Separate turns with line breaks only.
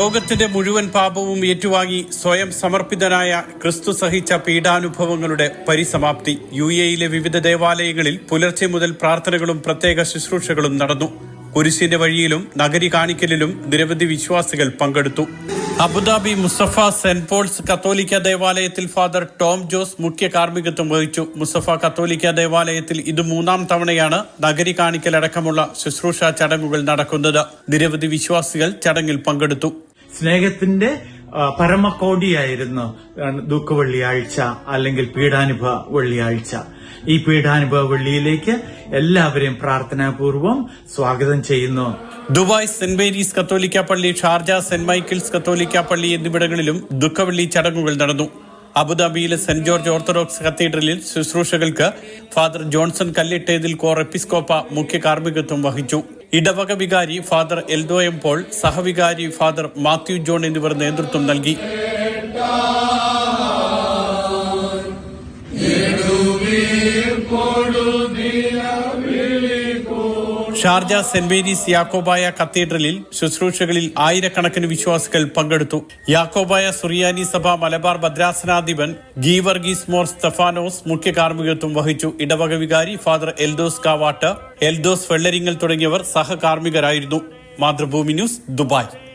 ലോകത്തിന്റെ മുഴുവൻ പാപവും ഏറ്റുവാങ്ങി സ്വയം സമർപ്പിതനായ ക്രിസ്തു സഹിച്ച പീഡാനുഭവങ്ങളുടെ പരിസമാപ്തി. UAE-യിലെ വിവിധ ദേവാലയങ്ങളിൽ പുലർച്ചെ മുതൽ പ്രാർത്ഥനകളും പ്രത്യേക ശുശ്രൂഷകളും നടന്നു. കുരിശിന്റെ വഴിയിലും നഗരി കാണിക്കലിലും നിരവധി വിശ്വാസികൾ പങ്കെടുത്തു. അബുദാബി മുസഫ സെന്റ് പോൾസ് കത്തോലിക്ക ദേവാലയത്തിൽ ഫാദർ ടോം ജോസ് മുഖ്യ കാർമ്മികത്വം വഹിച്ചു. മുസഫ കത്തോലിക്ക ദേവാലയത്തിൽ ഇത് 3-ാം തവണയാണ് നഗരി കാണിക്കലടക്കമുള്ള ശുശ്രൂഷ ചടങ്ങുകൾ നടക്കുന്നത്. നിരവധി വിശ്വാസികൾ ചടങ്ങിൽ പങ്കെടുത്തു.
സ്നേഹത്തിന്റെ പരമകോടിയായിരുന്നു ദുഃഖവെള്ളിയാഴ്ച അല്ലെങ്കിൽ പീഡാനുഭവ വെള്ളിയാഴ്ച. ഈ പീഡാനുഭവ വെള്ളിയിലേക്ക് എല്ലാവരെയും പ്രാർത്ഥനാപൂർവം സ്വാഗതം ചെയ്യുന്നു.
ദുബായ് സെന്റ് മേരീസ് കത്തോലിക്ക പള്ളി, ഷാർജ സെന്റ് മൈക്കിൾസ് കത്തോലിക്ക പള്ളി എന്നിവിടങ്ങളിലും ദുഃഖവെള്ളി ചടങ്ങുകൾ നടന്നു. അബുദാബിയിലെ സെന്റ് ജോർജ് ഓർത്തഡോക്സ് കത്തീഡ്രലിൽ ശുശ്രൂഷകൾക്ക് ഫാദർ ജോൺസൺ കല്ലിട്ടേതിൽ കോർ എപ്പിസ്കോപ്പ മുഖ്യ കാർമ്മികത്വം വഹിച്ചു. ഇടവക വികാരി ഫാദർ എൽദോ എം പോൾ, സഹവികാരി ഫാദർ മാത്യു ജോൺ എന്നിവർ നേതൃത്വം നൽകി. ഷാർജ സെന്റ് മേരീസ് യാക്കോബായ കത്തീഡ്രലിൽ ശുശ്രൂഷകളിൽ ആയിരക്കണക്കിന് വിശ്വാസികൾ പങ്കെടുത്തു. യാക്കോബായ സുറിയാനി സഭ മലബാർ ഭദ്രാസനാധിപൻ ഗീവർഗീസ് മോർ സ്തഫാനോസ് മുഖ്യ കാർമ്മികത്വം വഹിച്ചു. ഇടവക വികാരി ഫാദർ എൽദോസ് കാവാട്ട്, എൽദോസ് വെള്ളരിങ്ങൽ തുടങ്ങിയവർ സഹകാർമ്മികരായിരുന്നു. Mathrubhumi news, Dubai.